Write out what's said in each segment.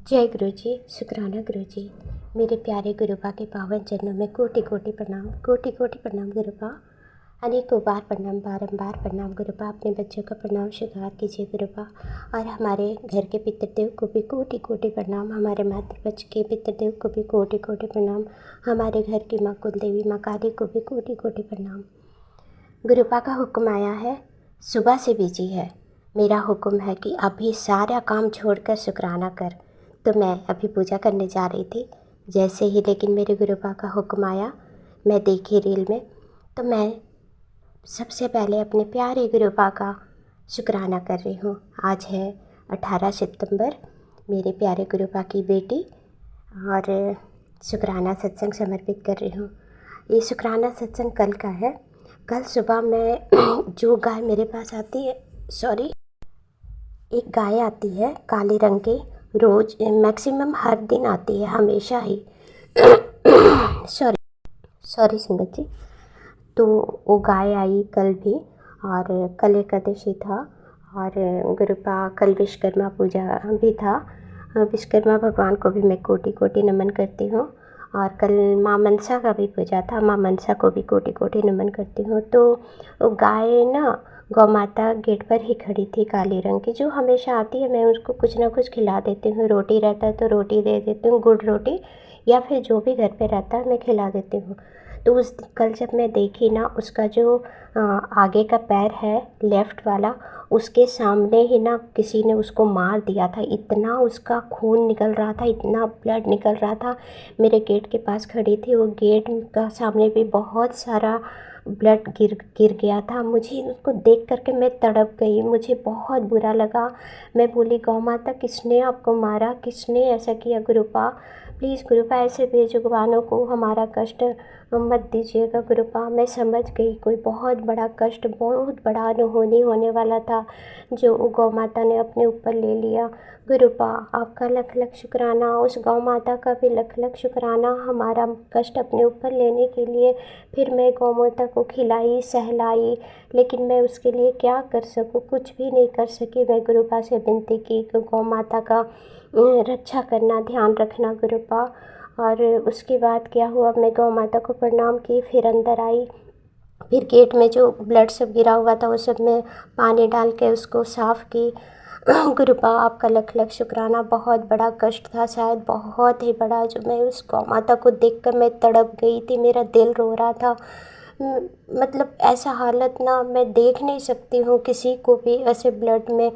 जय गुरु जी। शुक्राना गुरु जी। मेरे प्यारे गुरुबा के पावन चरणों में कोटि कोटि प्रणाम, कोटि कोटि प्रणाम गुरुबा। अनेकों बार प्रणाम, बारंबार प्रणाम गुरुबा। अपने बच्चों का प्रणाम स्वीकार कीजिए गुरुबा। और हमारे घर के पितृदेव को भी कोटि कोटि प्रणाम, हमारे मातृपक्ष के पितृदेव को भी कोटि कोटि प्रणाम, हमारे घर की माँ कुल देवी माँ काली को भी कोटि कोटि प्रणाम। गुरुबा का हुक्म आया है, सुबह से बिजी है। मेरा हुक्म है कि अभी सारा काम छोड़कर शुक्राना कर। तो मैं अभी पूजा करने जा रही थी, जैसे ही लेकिन मेरे गुरुबा का हुक्म आया, मैं देखी रील में, तो मैं सबसे पहले अपने प्यारे गुरुबा का शुक्राना कर रही हूँ। आज है 18 सितंबर, मेरे प्यारे गुरुबा की बेटी, और शुक्राना सत्संग समर्पित कर रही हूँ। ये शुक्राना सत्संग कल का है। कल सुबह मैं जो गाय मेरे पास आती है, एक गाय आती है काले रंग की, रोज़ मैक्सिमम हर दिन आती है, हमेशा ही सॉरी संगत जी। तो वो गाय आई कल भी, और कल एकादशी था, और गुरुबा कल विश्वकर्मा पूजा भी था। विश्वकर्मा भगवान को भी मैं कोटि कोटि नमन करती हूँ। और कल माँ मनसा का भी पूजा था, माँ मनसा को भी कोटि कोटि नमन करती हूँ। तो वो गाय ना गौ माता गेट पर ही खड़ी थी, काले रंग की, जो हमेशा आती है। मैं उसको कुछ ना कुछ खिला देती हूँ, रोटी रहता है तो रोटी दे देती हूँ, गुड़ रोटी, या फिर जो भी घर पे रहता है मैं खिला देती हूँ। तो उस कल जब मैं देखी ना, उसका जो आगे का पैर है लेफ़्ट वाला, उसके सामने ही ना किसी ने उसको मार दिया था। इतना उसका खून निकल रहा था, इतना ब्लड निकल रहा था। मेरे गेट के पास खड़ी थी, वो गेट का सामने भी बहुत सारा ब्लड गिर गया था। मुझे उसको देख करके मैं तड़प गई, मुझे बहुत बुरा लगा। मैं बोली, गौ माता किसने आपको मारा, किसने ऐसा किया? गुरुपा प्लीज़, गुरुपा ऐसे बेजुबानों को हमारा कष्ट मत दीजिएगा गुरुपा। मैं समझ गई कोई बहुत बड़ा कष्ट, बहुत बड़ा अनहोनी होने वाला था, जो गौ माता ने अपने ऊपर ले लिया। गुरुपा आपका लख लख शुक्राना, उस गौ माता का भी लख लख शुक्राना, हमारा कष्ट अपने ऊपर लेने के लिए। फिर मैं गौ माता को खिलाई सहलाई, लेकिन मैं उसके लिए क्या कर सकूँ? कुछ भी नहीं कर सकी। मैं गुरुपा से विनती की कि गौ माता का रक्षा करना, ध्यान रखना गुरुपा। और उसके बाद क्या हुआ, मैं गौ माता को प्रणाम की, फिर अंदर आई। फिर गेट में जो ब्लड सब गिरा हुआ था, वो सब मैं पानी डाल के उसको साफ़ की। गुरुपा आपका लख लख शुक्राना। बहुत बड़ा कष्ट था, शायद बहुत ही बड़ा, जो मैं उस गौ माता को देखकर मैं तड़प गई थी, मेरा दिल रो रहा था। मतलब ऐसा हालत ना मैं देख नहीं सकती हूँ किसी को भी ऐसे ब्लड में।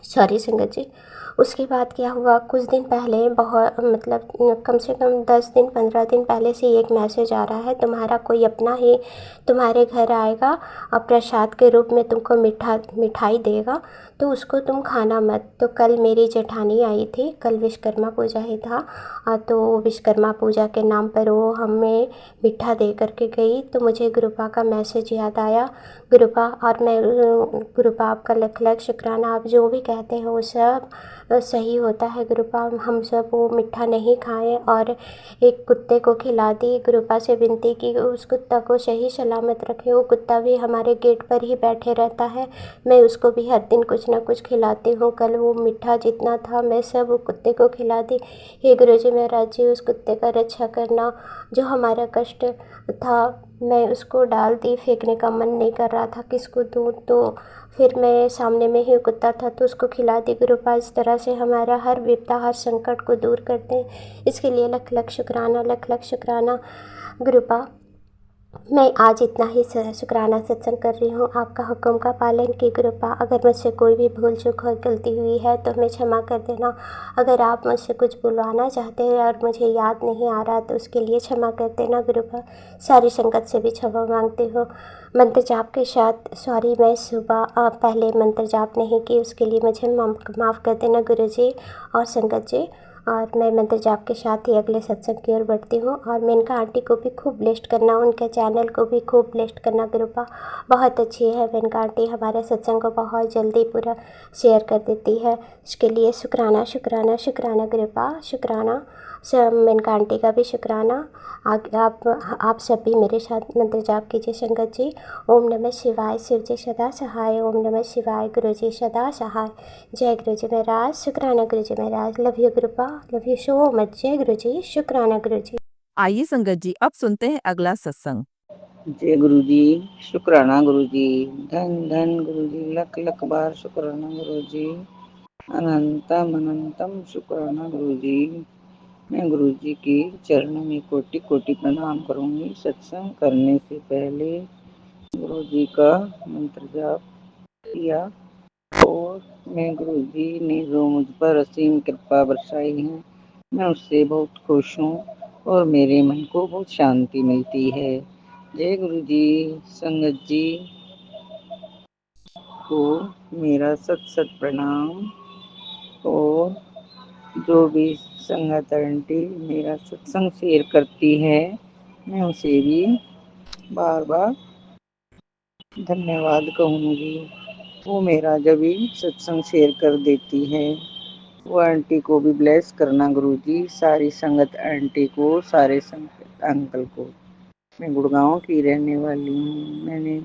सॉरी संगत जी। उसके बाद क्या हुआ, कुछ दिन पहले, बहुत मतलब कम से कम 10 दिन 15 दिन पहले से एक मैसेज आ रहा है, तुम्हारा कोई अपना ही तुम्हारे घर आएगा और प्रसाद के रूप में तुमको मिठाई देगा, तो उसको तुम खाना मत। तो कल मेरी जेठानी आई थी, कल विश्वकर्मा पूजा ही था, तो विश्वकर्मा पूजा के नाम पर वो हमें मीठा दे करके गई। तो मुझे गुरुपा का मैसेज याद आया। गुरुपा, और मैं गुरुपा आपका लख लख शुक्राना। आप जो भी कहते हैं वो सब सही होता है गुरुपा। हम सब वो मीठा नहीं खाएं, और एक कुत्ते को खिला दी। गुरुपा से विनती की उस कुत्ता को सही सलामत रखे। वो कुत्ता भी हमारे गेट पर ही बैठे रहता है, मैं उसको भी हर दिन कुछ ना कुछ खिलाती हूँ। कल वो मीठा जितना था मैं सब वो कुत्ते को खिला दी। हे गुरु जी महाराज जी, उस कुत्ते का रक्षा करना। जो हमारा कष्ट था मैं उसको डाल दी, फेंकने का मन नहीं कर रहा था, किसको दूँ? तो फिर मैं सामने में ही कुत्ता था तो उसको खिला दी। गुरुपा इस तरह से हमारा हर विपदा, हर संकट को दूर करते हैं, इसके लिए लख लख शुक्राना, लख लख शुक्राना गुरुपा। मैं आज इतना ही शुक्राना सत्संग कर रही हूँ। आपका हुक्म का पालन की गुरुपा। अगर मुझसे कोई भी भूल चूक और गलती हुई है तो हमें क्षमा कर देना। अगर आप मुझसे कुछ बुलवाना चाहते हैं और मुझे याद नहीं आ रहा तो उसके लिए क्षमा कर देना गुरुपा। सारी संगत से भी क्षमा मांगती हूँ। मंत्र जाप के साथ, सॉरी मैं सुबह पहले मंत्र जाप नहीं की, उसके लिए मुझे माफ़ कर देना गुरु जी और संगत जी। और मैं मंत्र जाप के साथ ही अगले सत्संग की ओर बढ़ती हूँ। और मेनका आंटी को भी खूब ब्लेस्ड करना, उनके चैनल को भी खूब ब्लेस्ड करना गुरुपा। बहुत अच्छी है मेनका आंटी, हमारे सत्संग को बहुत जल्दी पूरा शेयर कर देती है। इसके लिए शुक्राना शुक्राना शुक्राना गुरुपा, शुक्राना। मेनका आंटी का भी शुक्राना। आप सब भी मेरे साथ मंत्र जाप कीजिए संगत जी। ओम नमः शिवाय, शिव जी सदा सहाय। ओम नमः शिवाय, गुरु जी सदा सहाय। जय गुरु जी महाराज, शुक्राना गुरु जी महाराज। लव यू गुरुपा, लव यू सो मच। जय गुरु जी, शुक्राना गुरु जी। आइए संगत जी, अब सुनते हैं अगला सत्संग। जय गुरु जी, शुक्राना गुरु जी। धन धन गुरु जी, लख लख बार शुक्राना गुरु जी। अनंतम अनंतम शुक्राना गुरु जी। मैं गुरु जी की चरणों में कोटि कोटि प्रणाम करूंगी। सत्संग करने से पहले गुरु जी का मंत्र जाप किया और मैं गुरु जी ने जो मुझ पर असीम कृपा बरसाई है, मैं उससे बहुत खुश हूँ और मेरे मन को बहुत शांति मिलती है। जय गुरु जी। संगत जी को मेरा सत सत प्रणाम। और जो भी संगत आंटी मेरा सत्संग शेयर करती है, मैं उसे भी बार बार धन्यवाद कहूँगी। वो मेरा जब भी सत्संग शेयर कर देती है, वो आंटी को भी ब्लेस करना गुरु जी, सारी संगत आंटी को, सारे संगत अंकल को। मैं गुड़गांव की रहने वाली हूँ। मैंने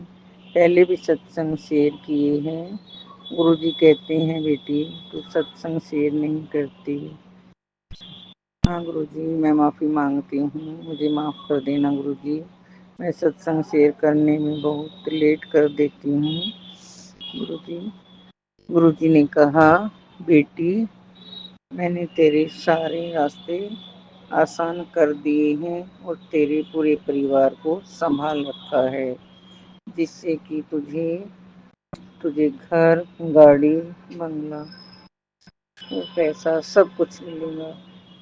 पहले भी सत्संग शेयर किए हैं। गुरु जी कहते हैं बेटी तू सत्संग शेयर नहीं करती। हाँ गुरु जी, मैं माफ़ी मांगती हूँ, मुझे माफ़ कर देना गुरु जी। मैं सत्संग शेयर करने में बहुत लेट कर देती हूँ गुरु जी। गुरु जी ने कहा बेटी मैंने तेरे सारे रास्ते आसान कर दिए हैं और तेरे पूरे परिवार को संभाल रखा है, जिससे कि तुझे घर, गाड़ी, बंगला और पैसा सब कुछ मिलेगा।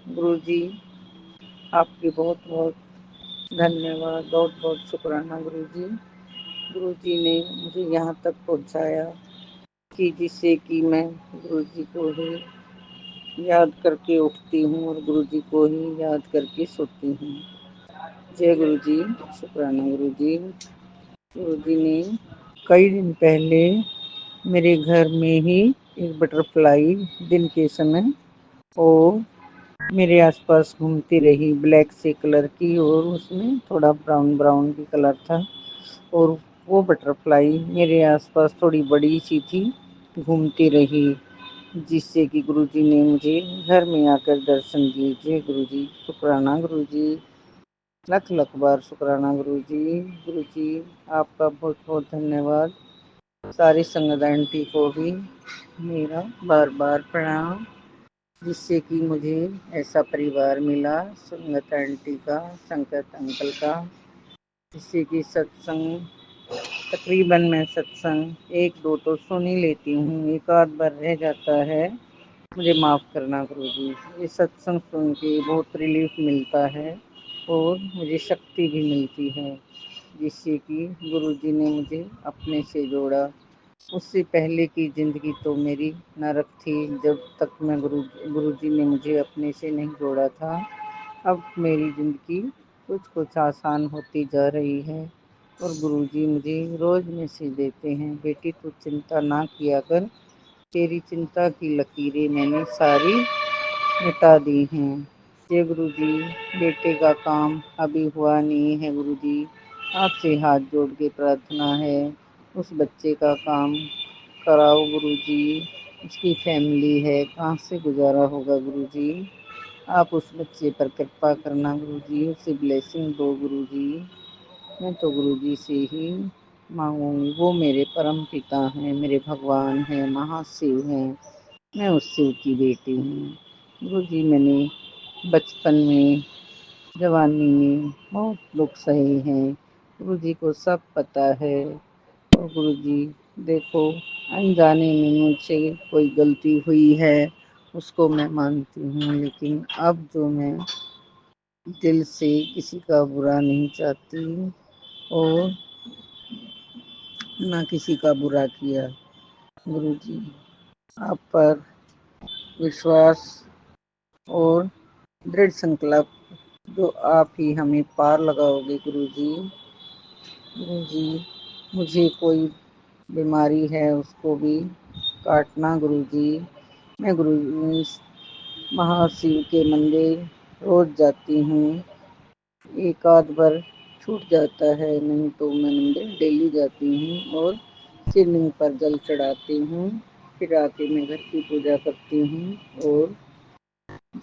गुरु जी आपकी बहुत बहुत धन्यवाद, बहुत बहुत शुक्राना गुरु जी। गुरु जी ने मुझे यहाँ तक पहुँचाया कि जिससे कि मैं गुरु जी को ही याद करके उठती हूँ और गुरु जी को ही याद करके सोती हूँ। जय गुरु जी, शुक्राना गुरु जी। गुरु जी ने कई दिन पहले मेरे घर में ही एक बटरफ्लाई दिन के समय और मेरे आसपास घूमती रही, ब्लैक से कलर की और उसमें थोड़ा ब्राउन ब्राउन भी कलर था। और वो बटरफ्लाई मेरे आसपास थोड़ी बड़ी सी थी, घूमती रही, जिससे कि गुरुजी ने मुझे घर में आकर दर्शन दिए। जय गुरुजी, शुक्राना गुरुजी, लख लख बार शुक्राना गुरुजी। गुरुजी आपका बहुत बहुत धन्यवाद। सारी संगत आंटी को भी मेरा बार बार प्रणाम, जिससे कि मुझे ऐसा परिवार मिला, संगत आंटी का, संगत अंकल का, जिससे कि सत्संग तकरीबन मैं सत्संग एक दो तो सुन ही लेती हूँ, एक आध बार रह जाता है, मुझे माफ़ करना गुरुजी। ये सत्संग सुन के बहुत रिलीफ मिलता है और मुझे शक्ति भी मिलती है, जिससे कि गुरुजी ने मुझे अपने से जोड़ा। उससे पहले की ज़िंदगी तो मेरी नरक थी, जब तक मैं गुरुजी ने मुझे अपने से नहीं जोड़ा था। अब मेरी ज़िंदगी कुछ कुछ आसान होती जा रही है और गुरुजी मुझे रोज़ मैसेज देते हैं, बेटी तू चिंता ना किया कर, तेरी चिंता की लकीरें मैंने सारी मिटा दी हैं। जय गुरुजी, बेटे का काम अभी हुआ नहीं है गुरुजी, आपसे हाथ जोड़ के प्रार्थना है उस बच्चे का काम कराओ गुरुजी। उसकी फैमिली है, कहाँ से गुजारा होगा गुरुजी, आप उस बच्चे पर कृपा करना गुरुजी, उसे ब्लेसिंग दो गुरुजी। मैं तो गुरुजी से ही मांगूंगी, वो मेरे परम पिता हैं, मेरे भगवान हैं, महाशिव हैं, मैं उस शिव की बेटी हूँ गुरुजी। मैंने बचपन में, जवानी में बहुत दुख सहे हैं, गुरुजी को सब पता है। और गुरुजी देखो, अनजाने में मुझसे कोई गलती हुई है उसको मैं मानती हूँ, लेकिन अब जो मैं दिल से किसी का बुरा नहीं चाहती और ना किसी का बुरा किया। गुरुजी आप पर विश्वास और दृढ़ संकल्प, जो आप ही हमें पार लगाओगे गुरुजी। गुरुजी मुझे कोई बीमारी है उसको भी काटना गुरुजी। मैं गुरु महाशिव के मंदिर रोज जाती हूँ। एक आध बार छूट जाता है, नहीं तो मैं मंदिर डेली जाती हूँ और शिवलिंग पर जल चढ़ाती हूँ। फिर आके मैं घर की पूजा करती हूँ और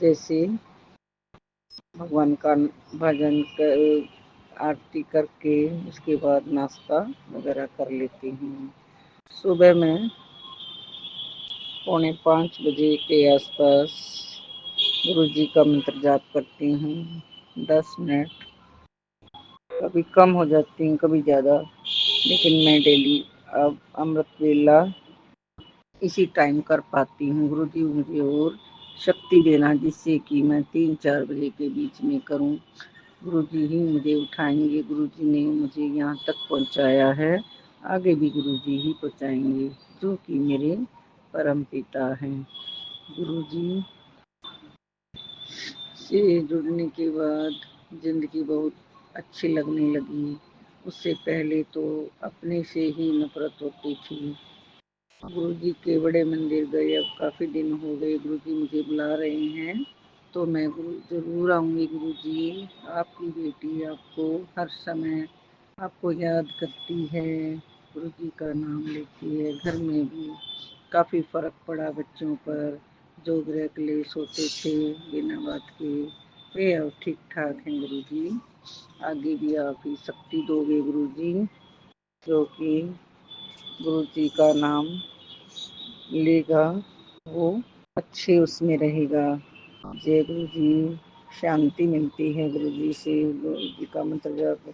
जैसे भगवान का भजन कर, आरती करके उसके बाद नाश्ता वगैरह कर लेती हूँ। सुबह में 4:45 बजे के आसपास गुरु जी का मंत्र जाप करती हूँ 10 मिनट। कभी कम हो जाती हूँ, कभी ज़्यादा, लेकिन मैं डेली अब अमृत वेला इसी टाइम कर पाती हूँ। गुरु जी मुझे और शक्ति देना जिससे कि मैं 3-4 बजे के बीच में करूँ। गुरु जी ही मुझे उठाएंगे, गुरु जी ने मुझे यहाँ तक पहुँचाया है, आगे भी गुरु जी ही पहुँचाएंगे, जो कि मेरे परम पिता हैं। गुरु जी से जुड़ने के बाद ज़िंदगी बहुत अच्छी लगने लगी। उससे पहले तो अपने से ही नफरत होती थी। गुरु जी के बड़े मंदिर गए, अब काफ़ी दिन हो गए, गुरु जी मुझे बुला रहे हैं तो मैं ज़रूर आऊँगी। गुरु जी, आपकी बेटी आपको हर समय आपको याद करती है, गुरु जी का नाम लेती है। घर में भी काफ़ी फ़र्क पड़ा बच्चों पर, जो गृह क्लेश होते थे बिना बात के, वे अब ठीक ठाक हैं। गुरु जी, आगे भी आप ही शक्ति दोगे गुरु जी, जो कि गुरु जी का नाम लेगा वो अच्छे उसमें रहेगा। जय गुरु जी। शांति मिलती है गुरु जी से, गुरु जी का मंत्र जाप।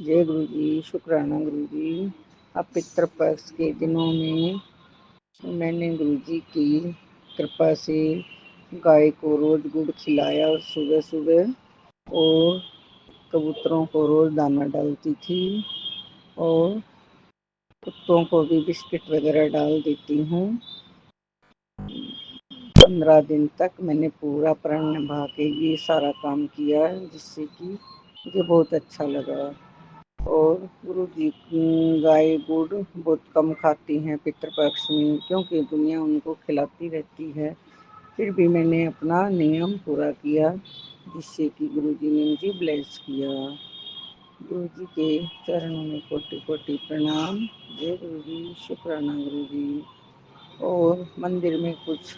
जय गुरु जी, शुक्राना गुरु जी। अब पितृपक्ष के दिनों में मैंने गुरु जी की कृपा से गाय को रोज गुड़ खिलाया और सुबह सुबह, और कबूतरों को रोज दाना डालती थी, और कुत्तों को भी बिस्किट वगैरह डाल देती हूँ। 15 दिन तक मैंने पूरा प्रण निभा के ये सारा काम किया, जिससे कि मुझे बहुत अच्छा लगा। और गुरु जी गाय गुड़ बहुत कम खाती हैं पितृपक्ष में, क्योंकि दुनिया उनको खिलाती रहती है। फिर भी मैंने अपना नियम पूरा किया, जिससे कि गुरु जी ने मुझे ब्लेस किया। गुरु जी के चरणों में कोटि कोटि प्रणाम। जय गुरु जी, शुक्राना गुरु जी। और मंदिर में कुछ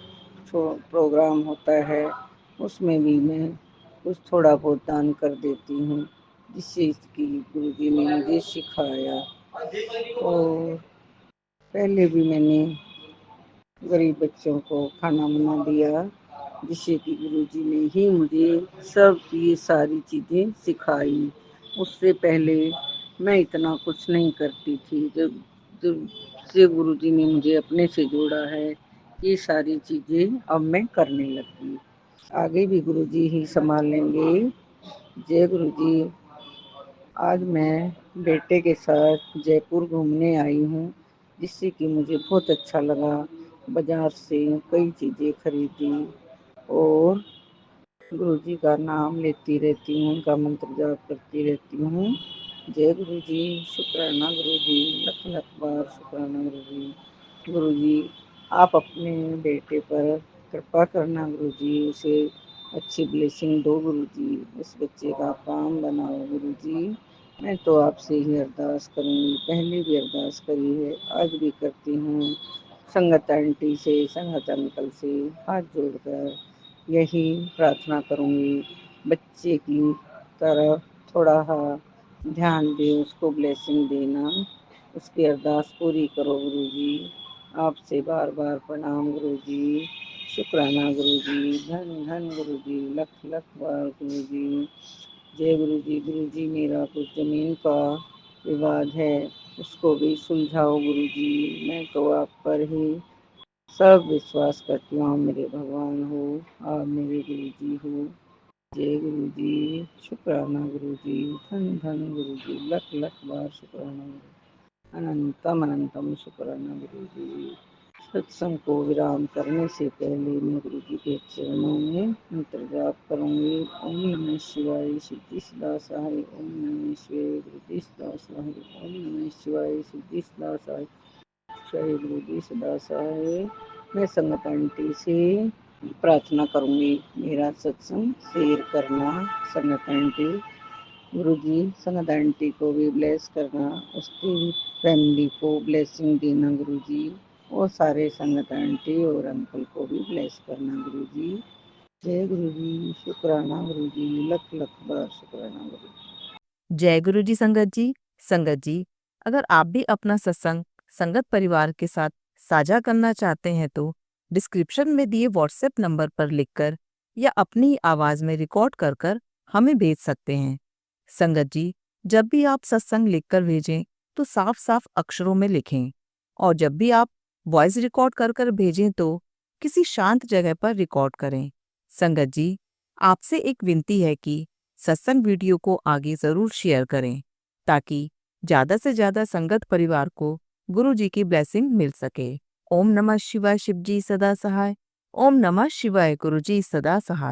प्रोग्राम होता है, उसमें भी मैं कुछ थोड़ा बहुत दान कर देती हूँ, जिससे कि गुरु जी ने मुझे सिखाया। और पहले भी मैंने गरीब बच्चों को खाना बना दिया, जिससे कि गुरु जी ने ही मुझे सब ये सारी चीज़ें सिखाई। उससे पहले मैं इतना कुछ नहीं करती थी। जब जब से गुरु जी ने मुझे अपने से जोड़ा है, ये सारी चीज़ें अब मैं करने लगी। आगे भी गुरु जी ही संभालेंगे। जय गुरु जी। आज मैं बेटे के साथ जयपुर घूमने आई हूँ, जिससे कि मुझे बहुत अच्छा लगा। बाजार से कई चीज़ें खरीदी और गुरु जी का नाम लेती रहती हूँ, उनका मंत्र जाप करती रहती हूँ। जय गुरु जी, शुक्राना गुरु जी, लख लख बार शुक्राना गुरु जी। गुरु जी, आप अपने बेटे पर कृपा करना गुरु जी, उसे अच्छी ब्लेसिंग दो गुरु जी, उस बच्चे का काम बनाओ गुरु जी। मैं तो आपसे ही अरदास करूँगी, पहले भी अरदास करी है, आज भी करती हूँ। संगत आंटी से, संगत अंकल से हाथ जोड़कर यही प्रार्थना करूँगी, बच्चे की तरफ थोड़ा ध्यान दे, उसको ब्लेसिंग देना, उसकी अरदास पूरी करो गुरु जी। आपसे बार बार प्रणाम गुरु जी, शुक्राना गुरु जी, धन धन गुरु जी, लख लख बार गुरु जी। जय गुरु जी। गुरु जी, मेरा कुछ ज़मीन का विवाद है, उसको भी सुलझाओ गुरु जी। मैं तो आप पर ही सब विश्वास करती हूँ, आप मेरे भगवान हो, आप मेरे गुरु जी हो। जय गुरु जी, शुक्राना गुरु जी, धन धन गुरु जी, लख लख बार शुक्राना गुरु जी, अनंतम अनंतम शुक्राना गुरु जी। सत्संग को विराम करने से पहले मैं गुरु जी के चरणों में मंत्र जाप करूँगी। ओम नमः शिवाय सिद्धि सदा सहाय, ओम नमः शिवाय गुरुति सदा सहाय, ओम नमः शिवाय सिद्धि सदा सहाय, जय गुरु जी सदा सहाय। मैं संगत आंटी से प्रार्थना करूंगी। मेरा सत्संग शेयर करना संगत आंटी, गुरु जी संगत आंटी को भी ब्लेस करना, उसकी फैमिली को ब्लेसिंग देना गुरु जी, और सारे संगत आंटी और अंकल को भी ब्लेस करना गुरु जी। जय गुरु जी, शुक्राना गुरु जी, लख लख बार शुक्राना गुरु जी। जय गुरु जी संगत जी। संगत जी, अगर आप भी अपना सत्संग संगत परिवार के साथ साझा करना चाहते हैं तो डिस्क्रिप्शन में दिए व्हाट्सएप नंबर पर लिखकर या अपनी आवाज में रिकॉर्ड कर कर हमें भेज सकते हैं। संगत जी, जब भी आप सत्संग लिखकर भेजें तो साफ साफ अक्षरों में लिखें, और जब भी आप वॉइस रिकॉर्ड कर कर भेजें तो किसी शांत जगह पर रिकॉर्ड करें। संगत जी, आपसे एक विनती है कि सत्संग वीडियो को आगे जरूर शेयर करें ताकि ज्यादा से ज्यादा संगत परिवार को गुरु जी की ब्लेसिंग मिल सके। ओम नमः शिवाय, शिव जी सदा सहाय। ओम नमः शिवाय, गुरु जी सदा सहाय।